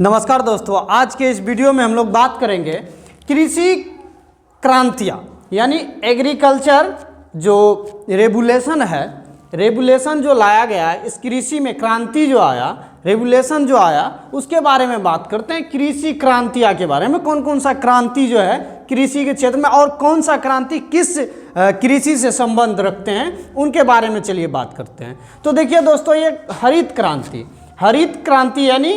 नमस्कार दोस्तों, आज के इस वीडियो में हम लोग बात करेंगे कृषि क्रांतियाँ यानी एग्रीकल्चर जो रेगुलेशन है, रेगुलेशन जो लाया गया है, इस कृषि में क्रांति जो आया, रेगुलेशन जो आया, उसके बारे में बात करते हैं। कृषि क्रांतियाँ के बारे में कौन कौन सा क्रांति जो है कृषि के क्षेत्र में और कौन सा क्रांति किस कृषि से संबंध रखते हैं, उनके बारे में चलिए बात करते हैं। तो देखिए दोस्तों, ये हरित क्रांति यानी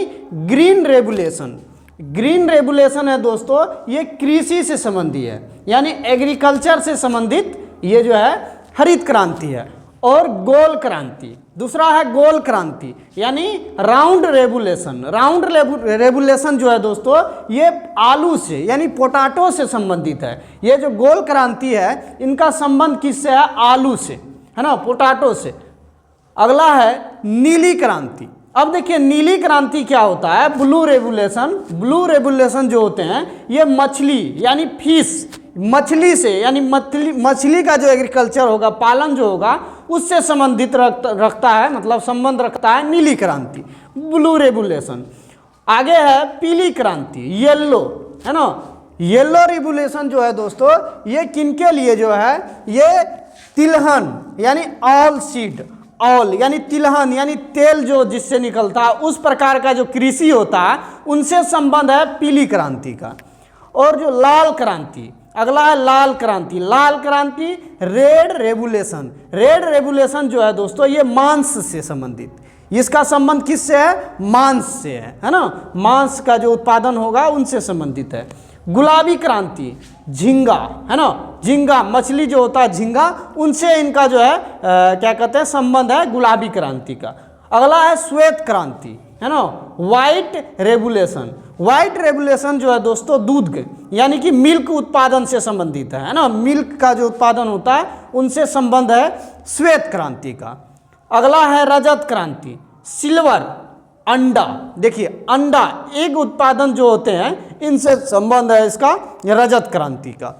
ग्रीन रेगुलेशन, ग्रीन रेगुलेशन है दोस्तों, ये कृषि से संबंधी है यानी एग्रीकल्चर से संबंधित ये जो है हरित क्रांति है। और गोल क्रांति, दूसरा है गोल क्रांति यानी राउंड रेगुलेशन। राउंड रेगुलेशन जो है दोस्तों, ये आलू से यानी पोटैटो से संबंधित है। ये जो गोल क्रांति है, इनका संबंध किससे है? आलू से, है ना, पोटैटो से। अगला है नीली क्रांति। अब देखिए नीली क्रांति क्या होता है? Blue regulation. ब्लू रेगुलेशन जो होते हैं ये मछली यानी फिश, मछली से यानी मछली का जो एग्रीकल्चर होगा, पालन जो होगा, उससे संबंधित रखता है, मतलब संबंध रखता है नीली क्रांति, ब्लू रेगुलेशन। आगे है पीली क्रांति, येलो, है ना। येलो रेगुलेशन जो है दोस्तों, ये किनके लिए जो है? ये तिलहन यानी ऑल सीड, ऑल यानी तिलहन यानी तेल जो जिससे निकलता है, उस प्रकार का जो कृषि होता है, उनसे संबंध है पीली क्रांति का। और जो लाल क्रांति, अगला है लाल क्रांति। लाल क्रांति रेड रेगुलेशन। रेड रेगुलेशन जो है दोस्तों, ये मांस से संबंधित, इसका संबंध किससे है? मांस से है ना। मांस का जो उत्पादन होगा उनसे संबंधित है। गुलाबी क्रांति, झींगा, है ना, झींगा मछली जो होता है, झींगा, उनसे इनका जो है क्या कहते हैं, संबंध है गुलाबी क्रांति का। अगला है श्वेत क्रांति, है ना, वाइट रेगुलेशन। वाइट रेगुलेशन जो है दोस्तों, दूध यानी कि मिल्क उत्पादन से संबंधित है ना, मिल्क का जो उत्पादन होता है उनसे संबंध है श्वेत क्रांति का। अगला है रजत क्रांति, सिल्वर, अंडा। देखिए अंडा, एग उत्पादन जो होते हैं, इनसे संबंध है इसका रजत क्रांति का।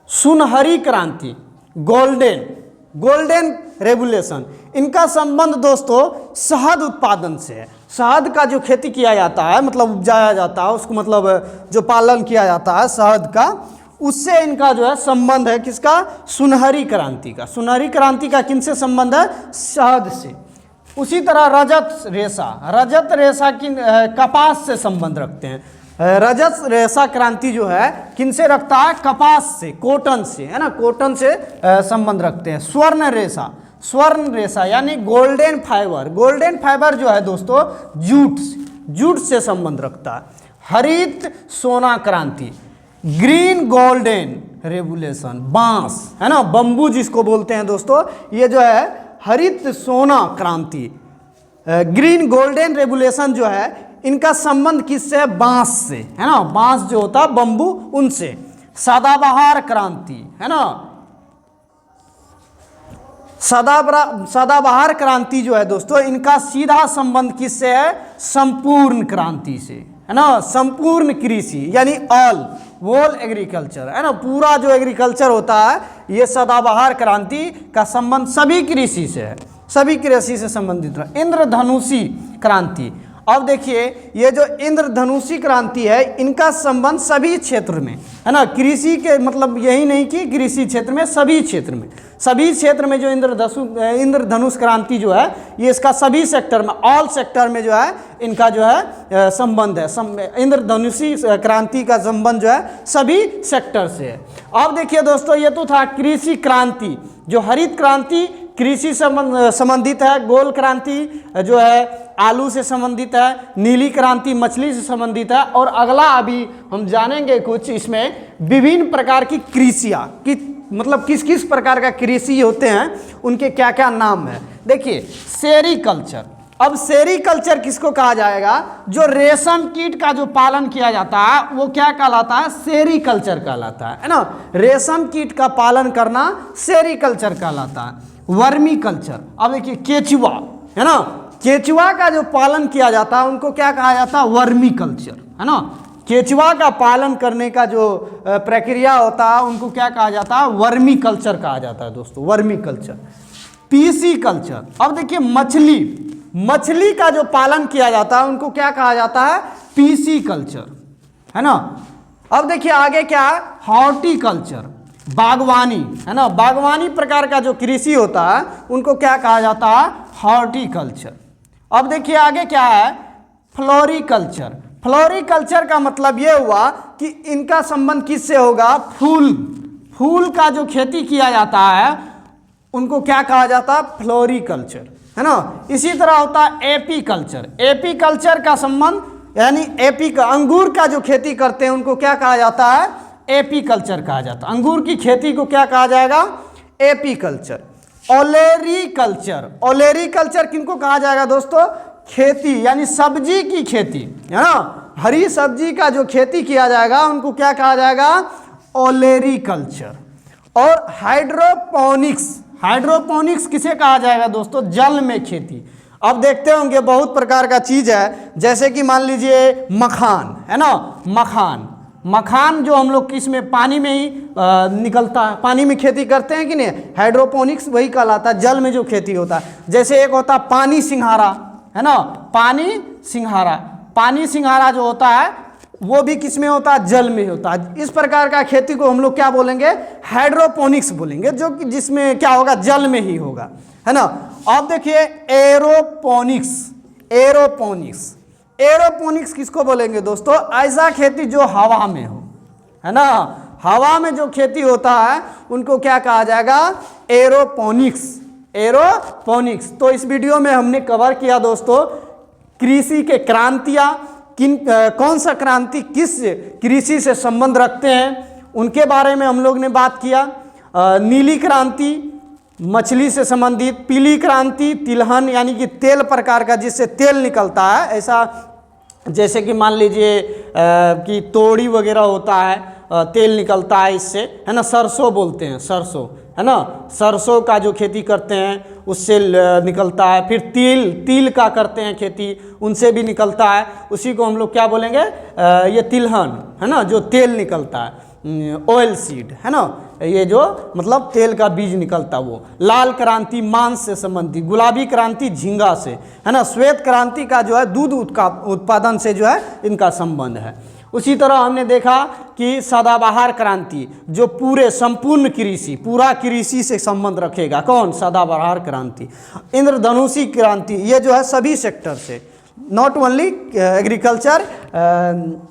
सुनहरी क्रांति, गोल्डन रेगुलेशन, इनका संबंध दोस्तों शहद उत्पादन से है। शहद का जो खेती किया जाता है, मतलब उपजाया जाता है उसको, मतलब जो पालन किया जाता है शहद का, उससे इनका जो है संबंध है किसका? सुनहरी क्रांति का। सुनहरी क्रांति का किनसे संबंध है? शहद से। उसी तरह रजत रेशा की कपास से संबंध रखते हैं। रजत रेशा क्रांति जो है किनसे रखता है? कपास से, कॉटन से, है ना, कॉटन से संबंध रखते हैं। स्वर्ण रेशा यानी गोल्डन फाइबर जो है दोस्तों, जूट से संबंध रखता है। हरित सोना क्रांति, ग्रीन गोल्डन रेगुलेशन, बांस, है ना, बम्बू जिसको बोलते हैं दोस्तों, ये जो है हरित सोना क्रांति, ग्रीन गोल्डन रेगुलेशन जो है, इनका संबंध किससे है? बांस से, है ना, बांस जो होता है बम्बू, उनसे। सदाबहार क्रांति, है ना, सदाबहार क्रांति जो है दोस्तों, इनका सीधा संबंध किससे है? संपूर्ण क्रांति से, है ना, संपूर्ण कृषि यानी होल एग्रीकल्चर, है ना, पूरा जो एग्रीकल्चर होता है, ये सदाबहार क्रांति का संबंध सभी कृषि से है, सभी कृषि से संबंधित है। इंद्रधनुषी क्रांति, अब देखिए ये जो इंद्रधनुषी क्रांति है, इनका संबंध सभी क्षेत्र में, है ना, कृषि के, मतलब यही नहीं कि कृषि क्षेत्र में, सभी क्षेत्र में जो इंद्रधनुष क्रांति जो है, ये इसका सभी सेक्टर में, ऑल सेक्टर में जो है इनका जो है संबंध है। इंद्रधनुषी क्रांति का संबंध जो है सभी सेक्टर से है। अब देखिए दोस्तों, ये तो था कृषि क्रांति। जो हरित क्रांति कृषि संबंधित है, गोल क्रांति जो है आलू से संबंधित है, नीली क्रांति मछली से संबंधित है। और अगला अभी हम जानेंगे कुछ इसमें विभिन्न प्रकार की कृषियाँ, मतलब किस किस प्रकार का कृषि होते हैं, उनके क्या क्या नाम है। देखिए सेरीकल्चर, अब सेरीकल्चर किसको कहा जाएगा? जो रेशम कीट का जो पालन किया जाता है वो क्या कहलाता है? सेरीकल्चर कहलाता है ना। रेशम कीट का पालन करना सेरीकल्चर कहलाता है। वर्मी कल्चर, अब देखिए केचुआ, है ना, केचुआ का जो पालन किया जाता है उनको क्या कहा जाता है? वर्मी कल्चर, है ना। केचुआ का पालन करने का जो प्रक्रिया होता है उनको क्या कहा जाता है? वर्मी कल्चर कहा जाता है दोस्तों, वर्मी कल्चर। पीसी कल्चर, अब देखिए मछली का जो पालन किया जाता है उनको क्या कहा जाता है, पीसी कल्चर, है ना। अब देखिए आगे क्या है, हॉर्टिकल्चर, बागवानी, है ना। बागवानी प्रकार का जो कृषि होता है उनको क्या कहा जाता है, हॉर्टिकल्चर। अब देखिए आगे क्या है, फ्लोरिकल्चर। फ्लोरिकल्चर का मतलब ये हुआ कि इनका संबंध किससे होगा, फूल का जो खेती किया जाता है उनको क्या कहा जाता है, फ्लोरिकल्चर, है ना। इसी तरह होता है एपीकल्चर। एपीकल्चर का संबंध यानी एपी का अंगूर का जो खेती करते हैं उनको क्या कहा जाता है, एपीकल्चर कहा जाता है। अंगूर की खेती को क्या कहा जाएगा, एपीकल्चर। ओलेरीकल्चर, ओलेरीकल्चर किनको कहा जाएगा दोस्तों, खेती यानी सब्जी की खेती, है ना। हरी सब्जी का जो खेती किया जाएगा उनको क्या कहा जाएगा, ओलेरीकल्चर। और हाइड्रोपोनिक्स, हाइड्रोपोनिक्स किसे कहा जाएगा दोस्तों, जल में खेती। अब देखते होंगे बहुत प्रकार का चीज है, जैसे कि मान लीजिए मखान, है ना। मखान जो हम लोग किसमें, पानी में ही निकलता है, पानी में खेती करते हैं कि नहीं, हाइड्रोपोनिक्स वही कहलाता है, जल में जो खेती होता है। जैसे एक होता है पानी सिंघारा, है ना, पानी सिंघारा जो होता है वो भी किसमें होता है, जल में होता है। इस प्रकार का खेती को हम लोग क्या बोलेंगे, हाइड्रोपोनिक्स बोलेंगे, जो कि जिसमें क्या होगा, जल में ही होगा, है ना। अब देखिए एरोपोनिक्स, एरोपोनिक्स किसको बोलेंगे दोस्तों, ऐसा खेती जो हवा में हो, है ना। हवा में जो खेती होता है उनको क्या कहा जाएगा, एरोपोनिक्स। तो इस वीडियो में हमने कवर किया दोस्तों कृषि के क्रांतियाँ, कौन सा क्रांति किस कृषि से संबंध रखते हैं उनके बारे में हम लोग ने बात किया। नीली क्रांति मछली से संबंधित, पीली क्रांति तिलहन यानी कि तेल प्रकार का जिससे तेल निकलता है, ऐसा जैसे कि मान लीजिए कि तोड़ी वगैरह होता है, तेल निकलता है इससे, है ना। सरसों बोलते हैं, सरसों, है ना, सरसों का जो खेती करते हैं उससे निकलता है। फिर तिल का करते हैं खेती, उनसे भी निकलता है, उसी को हम लोग क्या बोलेंगे, ये तिलहन, है ना, जो तेल निकलता है, ऑयल सीड, है ना, ये जो मतलब तेल का बीज निकलता है वो। लाल क्रांति मांस से संबंधित, गुलाबी क्रांति झींगा से, है ना। श्वेत क्रांति का जो है दूध उत्पादन से जो है इनका संबंध है। उसी तरह हमने देखा कि सदाबहार क्रांति जो संपूर्ण कृषि, पूरा कृषि से संबंध रखेगा, कौन, सदाबहार क्रांति। इंद्रधनुषी क्रांति, ये जो है सभी सेक्टर से, not only agriculture,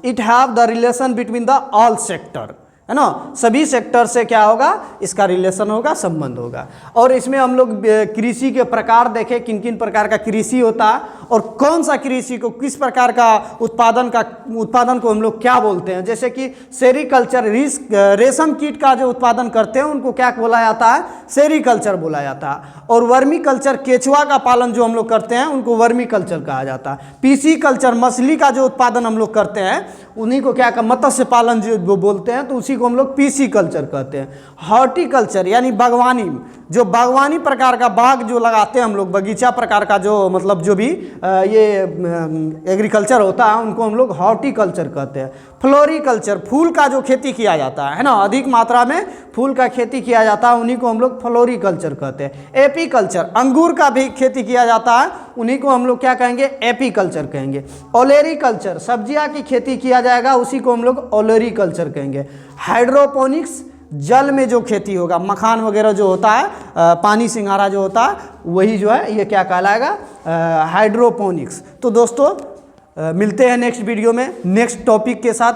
it have the relation between the all sector, है ना। सभी सेक्टर से क्या होगा, इसका रिलेशन होगा, संबंध होगा। और इसमें हम लोग कृषि के प्रकार देखे, किन किन प्रकार का कृषि होता है और कौन सा कृषि को किस प्रकार का उत्पादन को हम लोग क्या बोलते हैं। जैसे कि सेरीकल्चर, रेशम कीट का जो उत्पादन करते हैं उनको क्या बोला जाता है, सेरीकल्चर बोला जाता है। और वर्मी कल्चर, केचुआ का पालन जो हम लोग करते हैं उनको वर्मी कल्चर कहा जाता है। पीसी कल्चर, मछली का जो उत्पादन हम लोग करते हैं उन्हीं को क्या, मत्स्य पालन जो बोलते हैं, तो उसी को हम लोग पीसी कल्चर कहते हैं। हॉर्टिकल्चर यानी बागवानी, जो बागवानी प्रकार का बाग जो लगाते हैं हम लोग, बगीचा प्रकार का जो मतलब जो भी ये एग्रीकल्चर होता है उनको हम लोग हॉर्टिकल्चर कहते हैं। फ्लोरिकल्चर, फूल का जो खेती किया जाता है ना, अधिक मात्रा में फूल का खेती किया जाता है, उन्हीं को हम लोग फ्लोरिकल्चर कहते हैं। एपीकल्चर, अंगूर का भी खेती किया जाता है, उन्हीं को हम लोग क्या कहेंगे, एपीकल्चर कहेंगे। ओलेरीकल्चर, सब्जियां की खेती किया जाएगा, उसी को हम लोग ओलेरीकल्चर कहेंगे। हाइड्रोपोनिक्स, जल में जो खेती होगा, मखान वगैरह जो होता है, पानी सिंघारा जो होता है, वही जो है ये क्या कहलाएगा, हाइड्रोपोनिक्स। तो दोस्तों मिलते हैं नेक्स्ट वीडियो में नेक्स्ट टॉपिक के साथ।